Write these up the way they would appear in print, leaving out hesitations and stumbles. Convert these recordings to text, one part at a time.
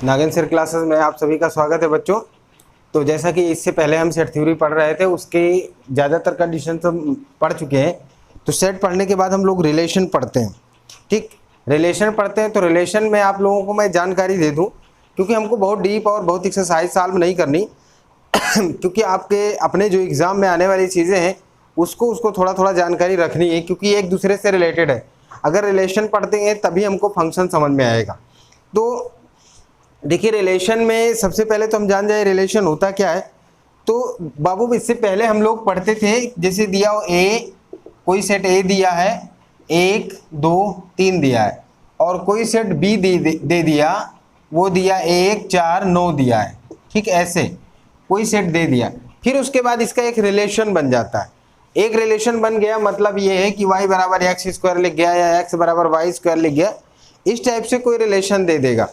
नागिन sir classes में आप सभी का स्वागत है बच्चों। तो जैसा कि इससे पहले हम सेट थ्योरी पढ़ रहे थे, उसके ज़्यादातर कंडीशन तो पढ़ चुके हैं। तो सेट पढ़ने के बाद हम लोग रिलेशन पढ़ते हैं। ठीक, रिलेशन पढ़ते हैं। तो रिलेशन में आप लोगों को मैं जानकारी दे दूं, क्योंकि हमको बहुत डीप और बहुत एक्सरसाइज सॉल्व नहीं करनी क्योंकि आपके अपने जो एग्ज़ाम में आने वाली चीज़ें हैं उसको थोड़ा थोड़ा जानकारी रखनी है, क्योंकि एक दूसरे से रिलेटेड है। अगर रिलेशन पढ़ते हैं तभी हमको फंक्शन समझ में आएगा। तो देखिए, रिलेशन में सबसे पहले तो हम जान जाए रिलेशन होता क्या है। तो बाबू इससे पहले हम लोग पढ़ते थे, जैसे दिया हो ए, कोई सेट ए दिया है, 1 2 3 दिया है, और कोई सेट बी दे दिया, वो दिया 1 4 9 दिया है। ठीक, ऐसे कोई सेट दे दिया, फिर उसके बाद इसका एक रिलेशन बन जाता है। एक रिलेशन बन गया मतलब ये है कि y बराबर एक्स स्क्वायर लिख गया या x बराबर वाई स्क्वायर लिख गया, इस टाइप से कोई रिलेशन दे देगा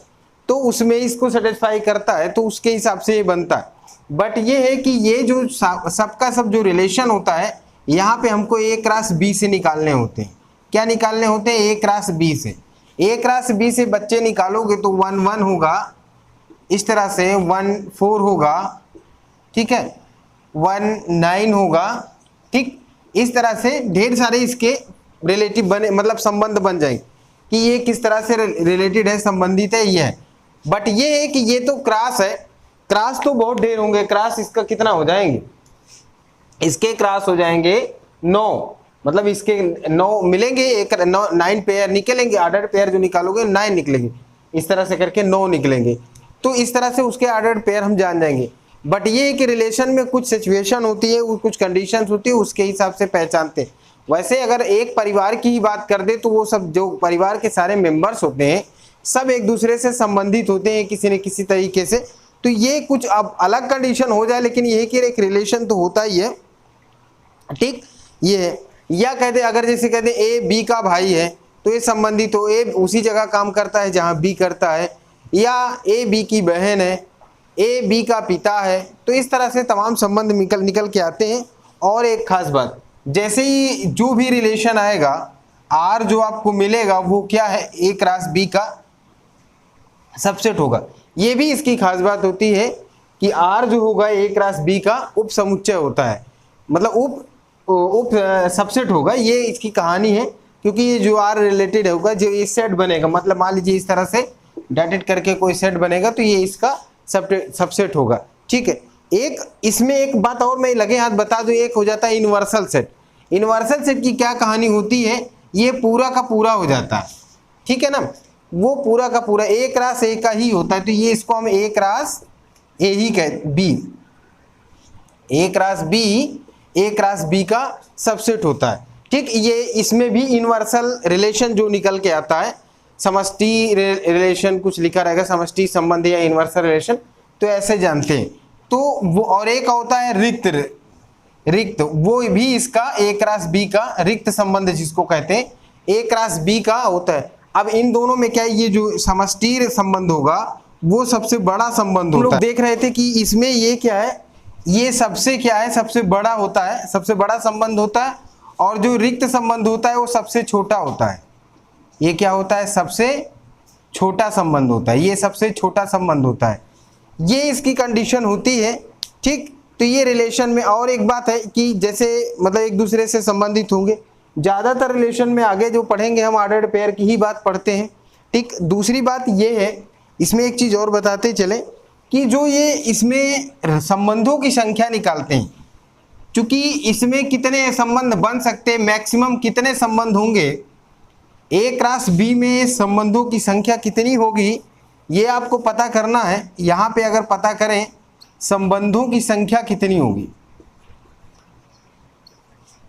तो उसमें इसको सेटिस्फाई करता है, तो उसके हिसाब से ये बनता है। बट ये है कि ये जो सबका सब जो रिलेशन होता है, यहाँ पे हमको a क्रॉस b से निकालने होते हैं। क्या निकालने होते हैं? a क्रॉस b से। a क्रॉस b से बच्चे निकालोगे तो 1 1 होगा, इस तरह से 1 4 होगा, ठीक है, 1 9 होगा। ठीक, इस तरह से ढेर सारे इसके रिलेटिव बने, मतलब संबंध बन जाएंगे कि ये किस तरह से रिलेटेड है, संबंधित है, ये है। बट ये है कि ये तो क्रॉस है, क्रॉस तो बहुत ढेर होंगे। क्रॉस इसका कितना हो जाएंगे? इसके क्रॉस हो जाएंगे 9, मतलब इसके 9 मिलेंगे, एक 9 पेयर निकलेंगे। ऑर्डर्ड पेयर जो निकालोगे 9 निकलेंगे, इस तरह से करके 9 निकलेंगे। तो इस तरह से उसके ऑर्डर्ड पेयर हम जान जाएंगे। बट ये है कि रिलेशन में कुछ सिचुएशन होती है, कुछ कंडीशंस होती है, उसके हिसाब से पहचानते हैं। वैसे अगर एक परिवार की ही बात कर दे तो वो सब जो परिवार के सारे मेंबर्स होते हैं सब एक दूसरे से संबंधित होते हैं किसी न किसी तरीके से। तो ये कुछ अब अलग कंडीशन हो जाए, लेकिन ये है कि एक रिलेशन तो होता ही है। ठीक, ये है। या कहते अगर जैसे कहते ए बी का भाई है तो ये संबंधित हो, ए उसी जगह काम करता है जहाँ बी करता है, या ए बी की बहन है, ए बी का पिता है। तो इस तरह से तमाम संबंध निकल के आते हैं। और एक खास बात, जैसे ही जो भी रिलेशन आएगा आर जो आपको मिलेगा वो क्या है? ए क्रॉस बी का सबसेट होगा। ये भी इसकी खास बात होती है कि आर जो होगा ए क्रॉस बी का उप समुच्चय होता है, मतलब उप सबसेट होगा। ये इसकी कहानी है, क्योंकि ये जो आर रिलेटेड होगा, जो ये सेट बनेगा, मतलब मान लीजिए इस तरह से डॉटेड करके कोई सेट बनेगा तो ये इसका सबसेट होगा। ठीक है। एक इसमें एक बात और मैं लगे हाथ बता दूं, एक हो जाता है यूनिवर्सल सेट। यूनिवर्सल सेट की क्या कहानी होती है? ये पूरा का पूरा हो जाता है, ठीक है ना, वो पूरा का पूरा ए क्रॉस ए का ही होता है। तो ये इसको हम ए क्रॉस ए ही कहते, बी ए क्रॉस बी का सबसेट होता है। ठीक, ये इसमें भी यूनिवर्सल रिलेशन जो निकल के आता है, समष्टि रिलेशन कुछ लिखा रहेगा, समष्टि संबंध या यूनिवर्सल रिलेशन, तो ऐसे जानते हैं। तो वो और एक होता है रिक्त, वो भी इसका ए क्रॉस बी का रिक्त संबंध जिसको कहते हैं, ए क्रॉस बी का होता है। अब इन दोनों में क्या है, ये जो समष्टि संबंध होगा वो सबसे बड़ा संबंध होता है। लोग देख रहे थे कि इसमें ये क्या है, ये सबसे क्या है, सबसे बड़ा होता है, सबसे बड़ा संबंध होता है। और जो रिक्त संबंध होता है वो सबसे छोटा होता है। ये क्या होता है? सबसे छोटा संबंध होता है, ये सबसे छोटा संबंध होता है। ये इसकी कंडीशन होती है। ठीक, तो ये रिलेशन में और एक बात है कि जैसे मतलब एक दूसरे से संबंधित होंगे। ज़्यादातर रिलेशन में आगे जो पढ़ेंगे हम ऑर्डर्ड पेयर की ही बात पढ़ते हैं। ठीक, दूसरी बात ये है, इसमें एक चीज़ और बताते चलें कि जो ये इसमें संबंधों की संख्या निकालते हैं, क्योंकि इसमें कितने संबंध बन सकते हैं, मैक्सिमम कितने संबंध होंगे, ए क्रॉस बी में संबंधों की संख्या कितनी होगी, ये आपको पता करना है। यहाँ पे अगर पता करें संबंधों की संख्या कितनी होगी,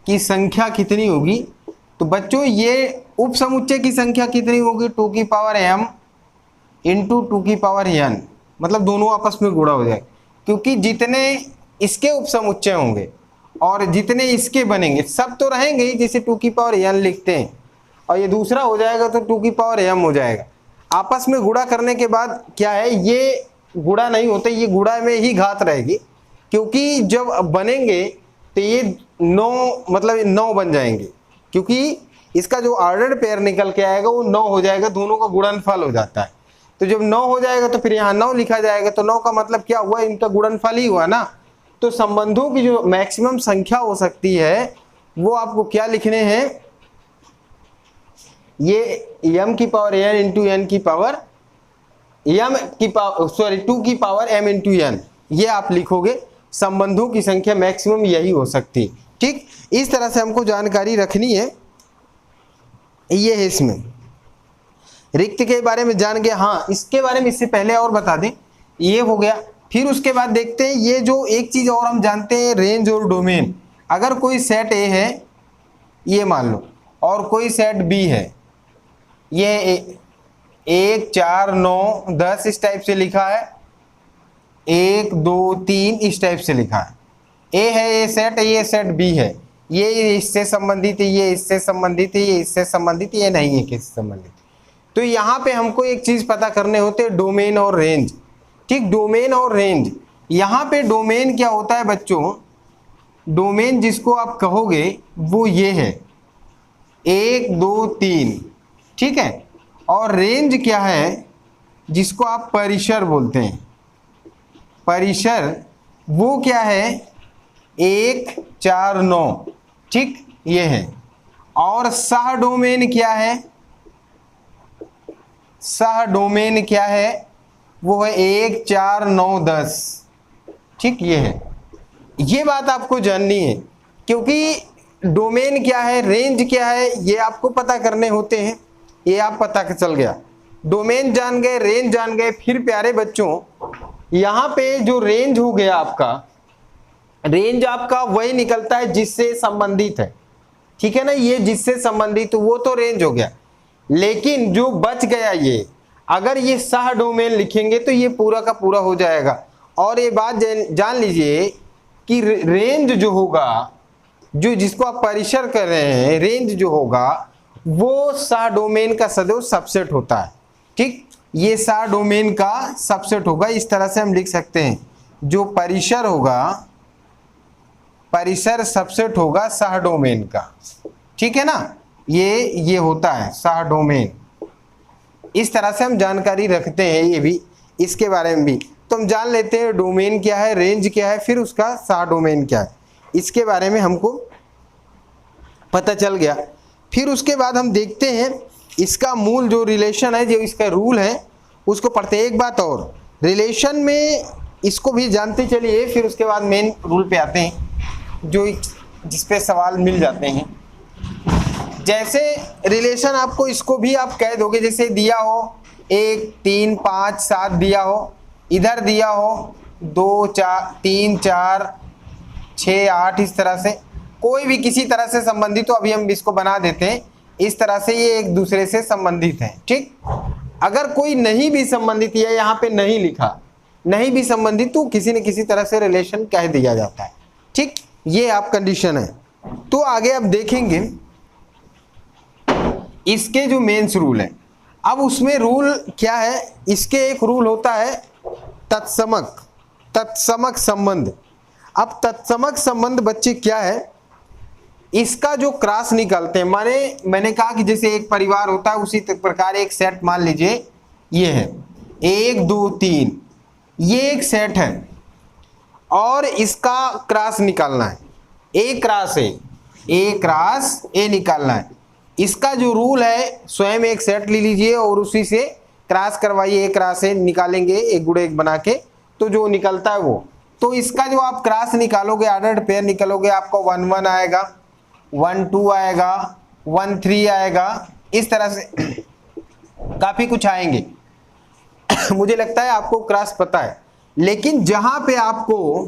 की संख्या कितनी होगी, तो बच्चों ये उप समुच्चय की संख्या कितनी होगी? 2 की पावर m इंटू 2 की पावर n, मतलब दोनों आपस में गुणा हो जाए, क्योंकि जितने इसके उप समुच्चय होंगे और जितने इसके बनेंगे सब तो रहेंगे ही, जैसे 2 की पावर n लिखते हैं, और ये दूसरा हो जाएगा तो 2 की पावर m हो जाएगा। आपस में गुणा करने के बाद क्या है, ये गुणा नहीं होते, ये गुणा में ही घात रहेगी, क्योंकि जब बनेंगे तो ये 9 मतलब 9 बन जाएंगे, क्योंकि इसका जो ऑर्डर्ड पेयर निकल के आएगा वो 9 हो जाएगा, दोनों का गुणनफल हो जाता है। तो जब 9 हो जाएगा तो फिर यहाँ 9 लिखा जाएगा, तो 9 का मतलब क्या हुआ, इनका गुणनफल ही हुआ ना। तो संबंधों की जो मैक्सिमम संख्या हो सकती है वो आपको क्या लिखने हैं, ये m की पावर n इंटू n की पावर टू की पावर m इंटू n, ये आप लिखोगे। संबंधों की संख्या मैक्सिमम यही हो सकती है। ठीक, इस तरह से हमको जानकारी रखनी है। ये है इसमें रिक्त के बारे में जान गया। हाँ, इसके बारे में इससे पहले और बता दें, ये हो गया। फिर उसके बाद देखते हैं ये जो एक चीज और हम जानते हैं, रेंज और डोमेन। अगर कोई सेट ए है ये मान लो, और कोई सेट बी है, ये 1 4 9 10 इस टाइप से लिखा है, 1 2 3 इस टाइप से लिखा है। ए है ये सेट बी है, ये इससे संबंधित है, ये इससे संबंधित है, ये इससे संबंधित है, ये नहीं है किससे संबंधित। तो यहाँ पे हमको एक चीज पता करने होते हैं, डोमेन और रेंज। ठीक, डोमेन और रेंज। यहाँ पे डोमेन क्या होता है बच्चों, डोमेन जिसको आप कहोगे वो ये है 1 2 3, ठीक है। और रेंज क्या है, जिसको आप परिसर बोलते हैं, परिसर वो क्या है 1 4 9, ठीक, ये है। और सह डोमेन क्या है, सह डोमेन क्या है, वो है 1 4 9 10, ठीक, ये है। ये बात आपको जाननी है, क्योंकि डोमेन क्या है, रेंज क्या है, ये आपको पता करने होते हैं। ये आप पता चल गया, डोमेन जान गए, रेंज जान गए। फिर प्यारे बच्चों, यहाँ पे जो रेंज हो गया आपका, रेंज आपका वही निकलता है जिससे संबंधित है, ठीक है ना। ये जिससे संबंधित वो तो रेंज हो गया। लेकिन जो बच गया ये, अगर ये सह डोमेन लिखेंगे तो ये पूरा का पूरा हो जाएगा। और ये बात जान लीजिए कि रेंज जो होगा, जो जिसको आप परिसर कर रहे हैं, रेंज जो होगा वो सह डोमेन का सदैव सबसेट होता है। ठीक, ये सह डोमेन का सबसेट होगा। इस तरह से हम लिख सकते हैं, जो परिसर होगा, परिसर सबसेट होगा सह डोमेन का, ठीक है ना। ये होता है सह डोमेन। इस तरह से हम जानकारी रखते हैं, ये भी इसके बारे में भी। तो हम जान लेते हैं डोमेन क्या है, रेंज क्या है, फिर उसका सह डोमेन क्या है, इसके बारे में हमको पता चल गया। फिर उसके बाद हम देखते हैं इसका मूल जो रिलेशन है, जो इसका रूल है, उसको पढ़ते हैं। एक बात और, रिलेशन में इसको भी जानते चलिए, फिर उसके बाद मेन रूल पे आते हैं, जो जिस पे सवाल मिल जाते हैं। जैसे रिलेशन आपको इसको भी आप कह दोगे, जैसे दिया हो 1 3 5 7 दिया हो, इधर दिया हो 2 4 3 4 6 8, इस तरह से कोई भी किसी तरह से संबंधित। तो अभी हम इसको बना देते हैं इस तरह से, ये एक दूसरे से संबंधित है। ठीक, अगर कोई नहीं भी संबंधित, या यहाँ पे नहीं लिखा, नहीं भी संबंधित, तो किसी न किसी तरह से रिलेशन कह दिया जाता है। ठीक, ये आप कंडीशन है। तो आगे अब देखेंगे इसके जो मेंस रूल है। अब उसमें रूल क्या है, इसके एक रूल होता है तत्समक संबंध। अब तत्समक संबंध बच्चे क्या है, इसका जो क्रॉस निकालते हैं, मैंने कहा कि जैसे एक परिवार होता है, उसी प्रकार एक सेट मान लीजिए ये है 1 2 3, ये एक सेट है और इसका क्रॉस निकालना है। ए क्रॉस ए निकालना है। इसका जो रूल है, स्वयं एक सेट ले लीजिए और उसी से क्रॉस करवाइए, एक क्रॉस से निकालेंगे, एक गुणे एक बना के, तो जो निकलता है वो। तो इसका जो आप क्रॉस निकालोगे, ऑर्डर्ड पेयर निकालोगे, आपको 1 1 आएगा, 1 2 आएगा, 1 3 आएगा, इस तरह से काफी कुछ आएंगे। मुझे लगता है आपको क्रॉस पता है। लेकिन जहां पे आपको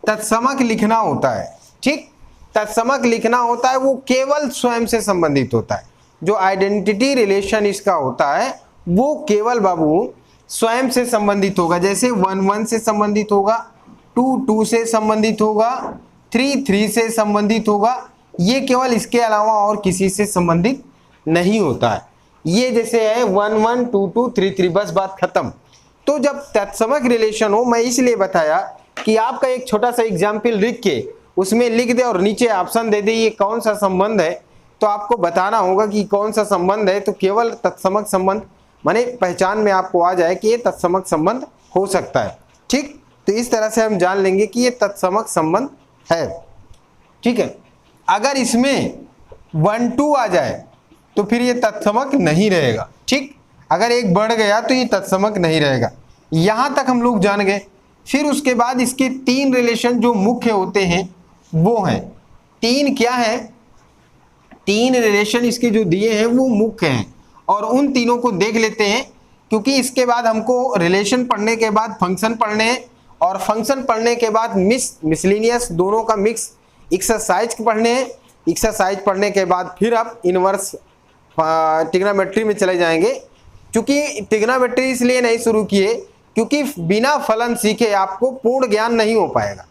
तत्समक लिखना होता है, ठीक, तत्समक लिखना होता है, वो केवल स्वयं से संबंधित होता है। जो आइडेंटिटी रिलेशन इसका होता है वो केवल बाबू स्वयं से संबंधित होगा। जैसे 1 1 से संबंधित होगा, 2 2 से संबंधित होगा, 3 3 से संबंधित होगा। ये केवल इसके अलावा और किसी से संबंधित नहीं होता है। ये जैसे है 1 1 2 2 3 3, बस बात खत्म। तो जब तत्समक रिलेशन हो, मैं इसलिए बताया कि आपका एक छोटा सा एग्जाम्पल लिख के उसमें लिख दे और नीचे ऑप्शन दे दे ये कौन सा संबंध है, तो आपको बताना होगा कि कौन सा संबंध है। तो केवल तत्समक संबंध माने पहचान में आपको आ जाए कि ये तत्समक संबंध हो सकता है। ठीक, तो इस तरह से हम जान लेंगे कि ये तत्समक संबंध है। ठीक है, अगर इसमें 1 2 आ जाए तो फिर ये तत्समक नहीं रहेगा। ठीक, अगर एक बढ़ गया तो ये तत्समक नहीं रहेगा। यहां तक हम लोग जान गए। फिर उसके बाद इसके 3 रिलेशन जो मुख्य होते हैं वो हैं 3, क्या है, 3 रिलेशन इसके जो दिए हैं वो मुख्य हैं, और उन तीनों को देख लेते हैं, क्योंकि इसके बाद हमको रिलेशन पढ़ने के बाद फंक्शन पढ़ने हैं, और फंक्शन पढ़ने के बाद मिसलिनियस दोनों का मिक्स एक्सरसाइज पढ़ने हैं। एक्सरसाइज पढ़ने के बाद फिर आप इनवर्स ट्रिग्नोमेट्री में चले जाएंगे। क्योंकि ट्रिग्नोमेट्री इसलिए नहीं शुरू किए क्योंकि बिना फलन सीखे आपको पूर्ण ज्ञान नहीं हो पाएगा।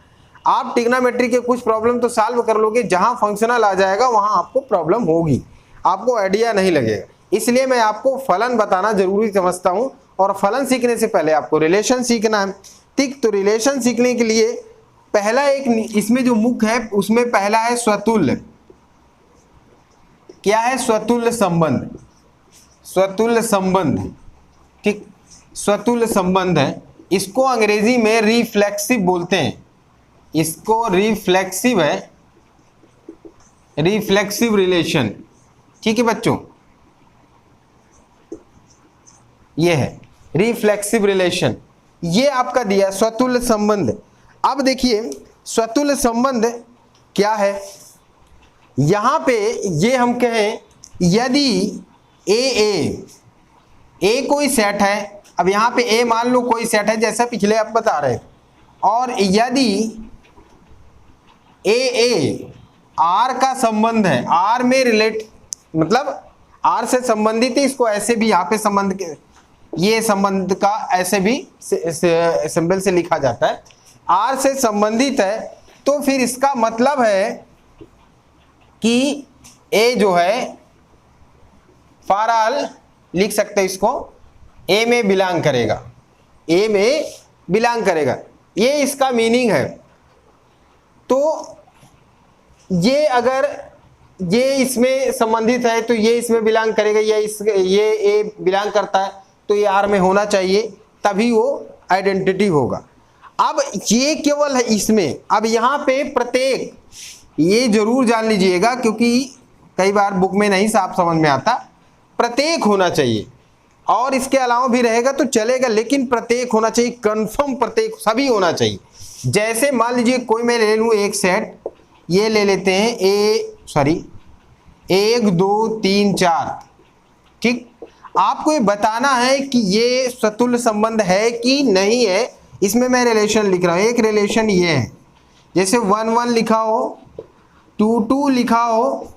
आप ट्रिग्नोमेट्री के कुछ प्रॉब्लम तो सॉल्व कर लोगे, जहां फंक्शनल आ जाएगा वहां आपको प्रॉब्लम होगी, आपको आइडिया नहीं लगेगा। इसलिए मैं आपको फलन बताना जरूरी समझता हूं, और फलन सीखने से पहले आपको रिलेशन सीखना है। ठीक, तो रिलेशन सीखने के लिए पहला एक इसमें जो मुख्य है उसमें पहला है स्वतुल्य। क्या है? स्वतुल्य संबंध। स्वतुल्य संबंध, ठीक, स्वतुल्य संबंध है। इसको अंग्रेजी में रिफ्लेक्सिव बोलते हैं। इसको रिफ्लेक्सिव है, रिफ्लेक्सिव रिलेशन। ठीक है बच्चों, ये है रिफ्लेक्सिव रिलेशन, ये आपका दिया स्वतुल्य संबंध। अब देखिए स्वतुल्य संबंध क्या है। यहां पे ये हम कहें यदि ए कोई सेट है, अब यहां पे ए मान लो कोई सेट है जैसा पिछले आप बता रहे, और यदि ए आर का संबंध है, आर में रिलेट मतलब आर से संबंधित है, इसको ऐसे भी यहाँ पे संबंध के ये संबंध का ऐसे भी सिंबल से लिखा जाता है, आर से संबंधित है, तो फिर इसका मतलब है कि ए जो है फॉर ऑल लिख सकते हैं इसको, ए में बिलोंग करेगा, ए में बिलोंग करेगा, ये इसका मीनिंग है। तो ये अगर ये इसमें संबंधित है तो ये इसमें बिलोंग करेगा, ये ए बिलोंग करता है तो ये आर में होना चाहिए, तभी वो आइडेंटिटी होगा। अब ये केवल है इसमें। अब यहाँ पे प्रत्येक, ये जरूर जान लीजिएगा क्योंकि कई बार बुक में नहीं साफ समझ में आता, प्रत्येक होना चाहिए, और इसके अलावा भी रहेगा तो चलेगा, लेकिन प्रत्येक होना चाहिए, कंफर्म प्रत्येक सभी होना चाहिए। जैसे मान लीजिए कोई मैं ले लूँ एक सेट, ये ले लेते हैं 1 2 3 4, ठीक, आपको ये बताना है कि ये स्वतुल्य संबंध है कि नहीं है। इसमें मैं रिलेशन लिख रहा हूँ, एक रिलेशन ये है, जैसे 1 1 लिखा हो, 2 2 लिखा हो,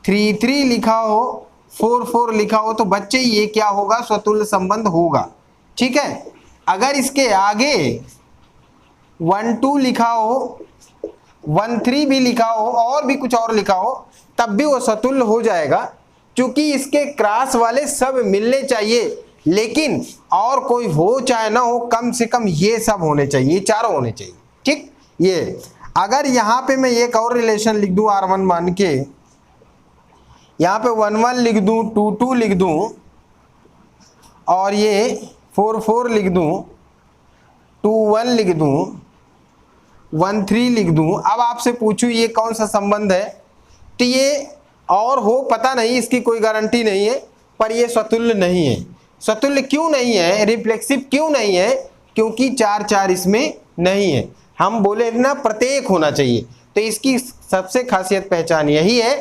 3 3 लिखा हो, 4 4 लिखा हो, तो बच्चे ये क्या होगा? स्वतुल्य संबंध होगा। ठीक है, अगर इसके आगे 1 2 लिखा हो, 1 3 भी लिखा हो, और भी कुछ और लिखा हो, तब भी वो स्वतुल्य हो जाएगा, क्योंकि इसके क्रॉस वाले सब मिलने चाहिए, लेकिन और कोई हो चाहे ना हो, कम से कम ये सब होने चाहिए, ये चारों होने चाहिए। ठीक, ये अगर यहाँ पे मैं एक और रिलेशन लिख दूं R1 मान के, यहाँ पे 1 1 लिख दूं, 2 2 लिख दूं, और ये 4 4 लिख दूं, 2 1 लिख दूं, 1 3 लिख दूं। अब आपसे पूछूं ये कौन सा संबंध है, तो ये और हो पता नहीं, इसकी कोई गारंटी नहीं है, पर ये स्वतुल्य नहीं है। स्वतुल्य क्यों नहीं है, रिफ्लेक्सिव क्यों नहीं है? क्योंकि 4 4 इसमें नहीं है। हम बोले ना प्रत्येक होना चाहिए, तो इसकी सबसे खासियत पहचान यही है,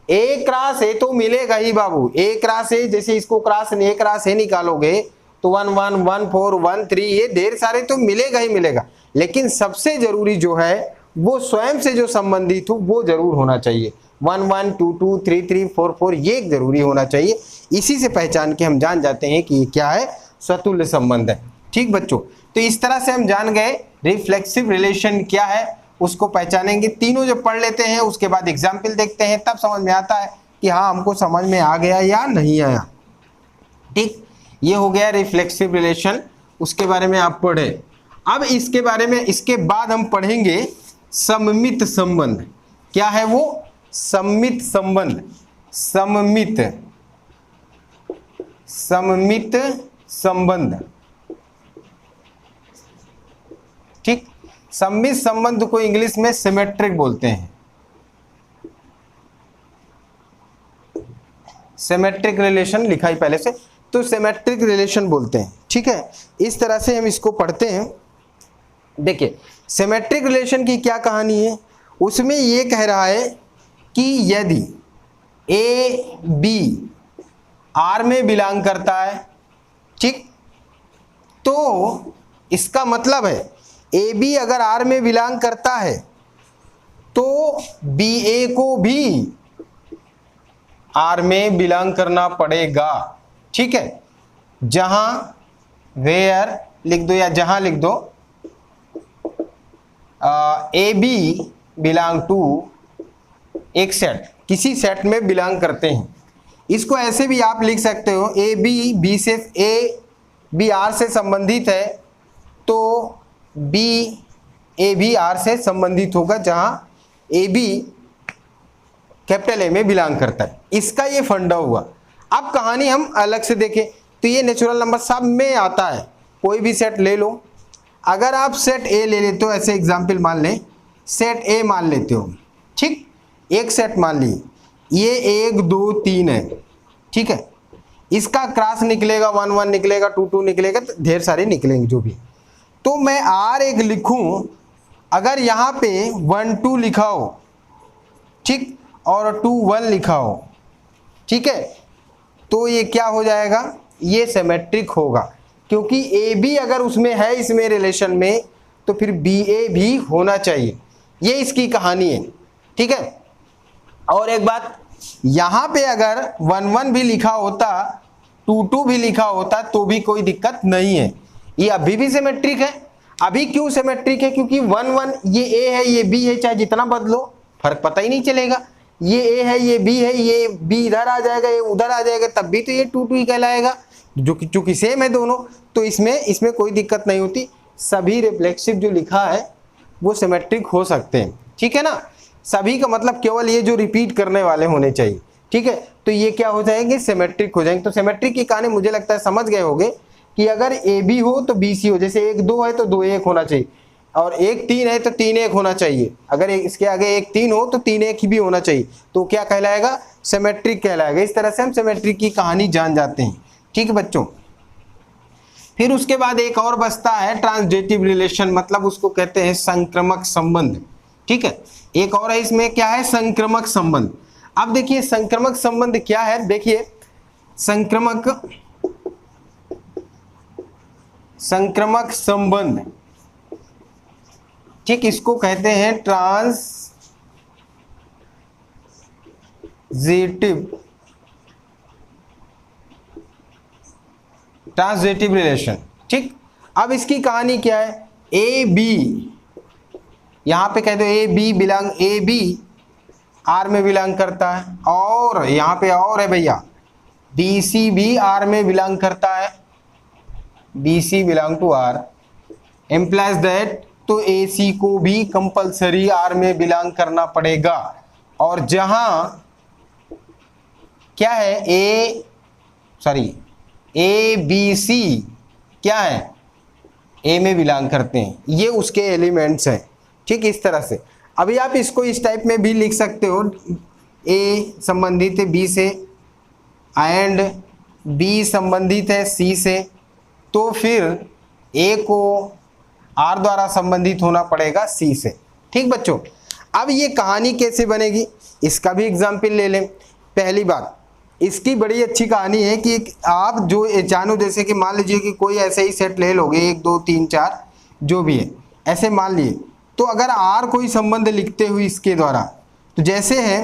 ए क्रॉस ए तो मिलेगा ही बाबू, ए क्रॉस ए, जैसे इसको क्रॉस ए क्रॉस ए निकालोगे तो 1 1 1 4 1 3 ये ढेर सारे तो मिलेगा ही मिलेगा, लेकिन सबसे जरूरी जो है वो स्वयं से जो संबंधित हो वो जरूर होना चाहिए। 1 1 2 2 3 3 4 4 ये जरूरी होना चाहिए। इसी से पहचान के हम जान जाते हैं कि ये क्या है, स्वतुल्य संबंध है। ठीक बच्चों, तो इस तरह से हम जान गए रिफ्लेक्सिव रिलेशन क्या है, उसको पहचानेंगे। तीनों जब पढ़ लेते हैं उसके बाद एग्जाम्पल देखते हैं, तब समझ में आता है कि हाँ हमको समझ में आ गया या नहीं आया। ठीक, ये हो गया रिफ्लेक्सिव रिलेशन, उसके बारे में आप पढ़े। अब इसके बारे में, इसके बाद हम पढ़ेंगे सममित संबंध। क्या है वो? सममित संबंध। सममित सममित संबंध। ठीक, सममित संबंध को इंग्लिश में सिमेट्रिक बोलते हैं, सिमेट्रिक रिलेशन लिखा ही पहले से, तो सिमेट्रिक रिलेशन बोलते हैं। ठीक है, इस तरह से हम इसको पढ़ते हैं। देखिए सिमेट्रिक रिलेशन की क्या कहानी है, उसमें ये कह रहा है कि यदि ए बी आर में बिलोंग करता है, ठीक, तो इसका मतलब है ए बी अगर आर में बिलोंग करता है तो बी ए को भी आर में बिलोंग करना पड़ेगा। ठीक है, जहां वेयर लिख दो या जहां लिख दो ए बी बिलोंग टू एक सेट, किसी सेट में बिलोंग करते हैं। इसको ऐसे भी आप लिख सकते हो, ए बी से ए बी आर से संबंधित है तो बी ए बी आर से संबंधित होगा, जहां ए बी कैपिटल ए में बिलोंग करता है। इसका ये फंडा हुआ। अब कहानी हम अलग से देखें तो ये नेचुरल नंबर सब में आता है, कोई भी सेट ले लो। अगर आप सेट ए ले लेते हो, ऐसे एग्जाम्पल मान लें, सेट ए मान लेते हो, ठीक, एक सेट मान ली, ये 1 2 3 है, ठीक है, इसका क्रॉस निकलेगा 1 1 निकलेगा, 2 2 निकलेगा, तो ढेर सारे निकलेंगे जो भी। तो मैं आर एक लिखूं, अगर यहाँ पे 1 2 लिखा हो, ठीक, और 2 1 लिखा हो, ठीक है, तो ये क्या हो जाएगा, ये सिमेट्रिक होगा, क्योंकि ए बी अगर उसमें है इसमें रिलेशन में तो फिर बी ए भी होना चाहिए। ये इसकी कहानी है। ठीक है, और एक बात, यहाँ पे अगर 1 1 भी लिखा होता, 2 2 भी लिखा होता तो भी कोई दिक्कत नहीं है, ये अभी भी सिमेट्रिक है। अभी क्यों सिमेट्रिक है, क्योंकि 1 1 ये ए है ये बी है, चाहे जितना बदलो फर्क पता ही नहीं चलेगा। ये ए है ये बी है, ये बी इधर आ जाएगा ये उधर आ जाएगा, तब भी तो ये 2 2 ही कहलाएगा, जो कि चूंकि सेम है दोनों, तो इसमें कोई दिक्कत नहीं होती। सभी रिफ्लेक्सिव जो लिखा है वो सिमेट्रिक हो सकते हैं। ठीक है ना, सभी का मतलब केवल ये जो रिपीट करने वाले होने चाहिए। ठीक है, तो ये क्या हो जाएंगे, सिमेट्रिक हो जाएंगे। तो सिमेट्रिक की कहानी मुझे लगता है समझ गए होंगे कि अगर ए बी हो तो बी सी हो, जैसे 1 2 है तो 2 1 होना चाहिए, और 1 3 है तो 3 1 होना चाहिए। अगर इसके आगे 1 3 हो तो 3 1 ही भी होना चाहिए, तो क्या कहलाएगा, सिमेट्रिक कहलाएगा। इस तरह से हम सिमेट्रिक की कहानी जान जाते हैं। ठीक है बच्चों, फिर उसके बाद एक और बचता है ट्रांसडेटिव रिलेशन, मतलब उसको कहते हैं संक्रमक संबंध। ठीक है, एक और है इसमें, क्या है, संक्रमक संबंध। अब देखिए संक्रमक संबंध क्या है, देखिए संक्रमक संबंध, ठीक, इसको कहते हैं ट्रांसडेटिव रिलेशन। ठीक, अब इसकी कहानी क्या है, ए बी, यहां पे कह दो ए बी आर में बिलोंग करता है, और यहां पे और है भैया, बी सी भी आर में बिलोंग करता है, B C belong to R, implies that, तो ए सी को भी कंपलसरी आर में बिलोंग करना पड़ेगा। और जहां क्या है, ए बी सी क्या है, ए में बिलोंग करते हैं, ये उसके एलिमेंट्स हैं। ठीक, इस तरह से। अभी आप इसको इस टाइप में भी लिख सकते हो, ए संबंधित है बी से एंड बी संबंधित है सी से, तो फिर ए को आर द्वारा संबंधित होना पड़ेगा सी से। ठीक बच्चों, अब ये कहानी कैसे बनेगी, इसका भी एग्जाम्पल ले लें। पहली बात, इसकी बड़ी अच्छी कहानी है कि आप जो जानो, जैसे कि मान लीजिए कि कोई ऐसे ही सेट ले लोगे 1 2 3 4 जो भी है, ऐसे मान लिए, तो अगर आर कोई संबंध लिखते हुए इसके द्वारा, तो जैसे है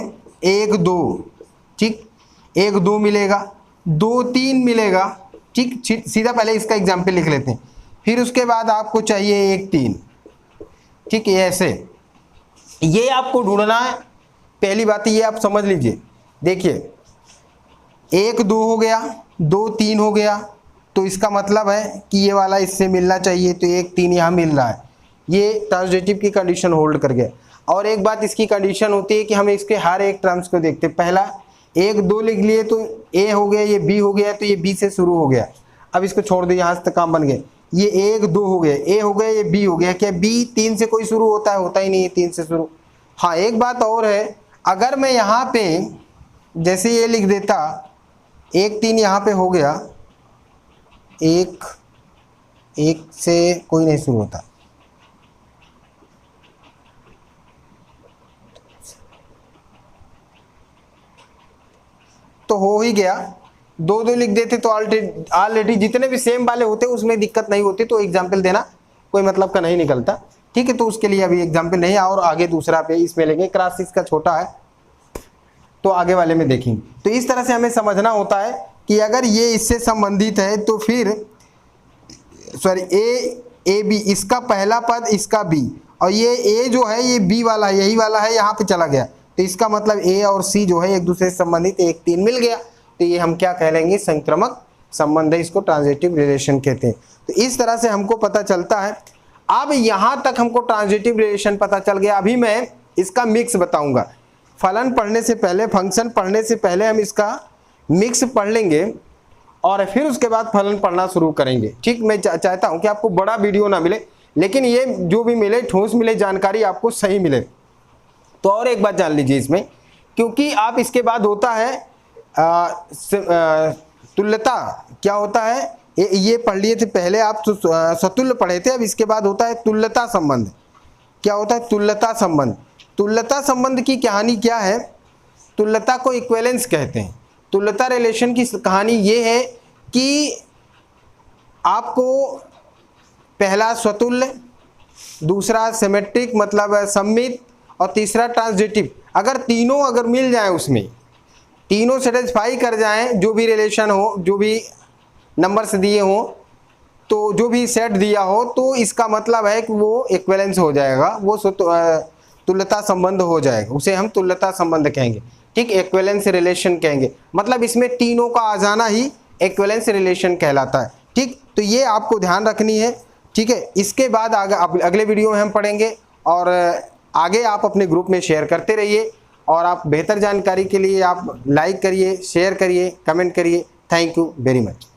1 2, ठीक, 1 2 मिलेगा, 2 3 मिलेगा। ठीक, सीधा पहले इसका एग्जाम्पल लिख लेते हैं, फिर उसके बाद आपको चाहिए 1 3। ठीक, ये ऐसे, ये आपको ढूंढना है। पहली बात ये आप समझ लीजिए, देखिए 1 2 हो गया, 2 3 हो गया, तो इसका मतलब है कि ये वाला इससे मिलना चाहिए, तो 1 3 यहाँ मिल रहा है, ये ट्रांसडेटिव की कंडीशन होल्ड कर गया। और एक बात इसकी कंडीशन होती है कि हम इसके हर एक टर्म्स को देखते हैं। पहला 1 2 लिख लिए तो ए हो गया, ये बी हो गया, तो ये बी से शुरू हो गया। अब इसको छोड़ दो, यहाँ से काम बन गए। ये 1 2 हो गया, ए हो गया, ये बी हो गया। क्या बी 3 से कोई शुरू होता है? होता ही नहीं है 3 से शुरू। हाँ, एक बात और है, अगर मैं यहाँ पे जैसे ये लिख देता 1 3 यहाँ पे हो गया, 1 से कोई नहीं शुरू होता। तो हो ही गया। 2 2 लिख देते तो ऑलरेडी जितने भी सेम वाले होते उसमें दिक्कत नहीं होती, तो एग्जाम्पल देना कोई मतलब का नहीं निकलता। ठीक है, तो उसके लिए अभी एग्जाम्पल नहीं है, और आगे दूसरा पे इसमें लेंगे। क्लास 6 का छोटा है तो आगे वाले में देखेंगे। तो इस तरह से हमें समझना होता है कि अगर ये इससे संबंधित है तो फिर सॉरी ए बी, इसका पहला पद इसका बी, और ये ए जो है ये बी वाला है, यही वाला है, यहाँ पे चला गया, तो इसका मतलब ए और सी जो है एक दूसरे से संबंधित 1 3 मिल गया, तो ये हम क्या कह लेंगे? संक्रामक संबंध है, इसको ट्रांजिटिव रिलेशन कहते हैं। तो इस तरह से हमको पता चलता है। अब यहाँ तक हमको ट्रांजिटिव रिलेशन पता चल गया। अभी मैं इसका मिक्स बताऊंगा। फलन पढ़ने से पहले, फंक्शन पढ़ने से पहले हम इसका मिक्स पढ़ लेंगे और फिर उसके बाद फलन पढ़ना शुरू करेंगे। ठीक, मैं चाहता हूँ कि आपको बड़ा वीडियो ना मिले, लेकिन ये जो भी मिले ठोस मिले, जानकारी आपको सही मिले। तो और एक बात जान लीजिए इसमें, क्योंकि आप इसके बाद होता है तुल्यता। क्या होता है? ये पढ़ लिए थे पहले आप, सतुल्य पढ़े थे, अब इसके बाद होता है तुल्यता संबंध। क्या होता है? तुल्यता संबंध। तुल्यता संबंध की कहानी क्या है? तुल्यता को इक्विवेलेंस कहते हैं। तुल्यता रिलेशन की कहानी ये है कि आपको पहला स्वतुल्य, दूसरा सिमेट्रिक मतलब सममित, और तीसरा ट्रांजिटिव, अगर तीनों अगर मिल जाए, उसमें तीनों सेटिस्फाई कर जाएं, जो भी रिलेशन हो, जो भी नंबर्स दिए हों, तो जो भी सेट दिया हो, तो इसका मतलब है कि वो इक्विवेलेंस हो जाएगा, वो तुल्यता संबंध हो जाएगा, उसे हम तुल्यता संबंध कहेंगे। ठीक, इक्विवेलेंस रिलेशन कहेंगे। मतलब इसमें तीनों का आ जाना ही इक्विवेलेंस रिलेशन कहलाता है। ठीक, तो ये आपको ध्यान रखनी है। ठीक है, इसके बाद आगे अगले वीडियो में हम पढ़ेंगे, और आगे आप अपने ग्रुप में शेयर करते रहिए, और आप बेहतर जानकारी के लिए आप लाइक करिए, शेयर करिए, कमेंट करिए। Thank you very much.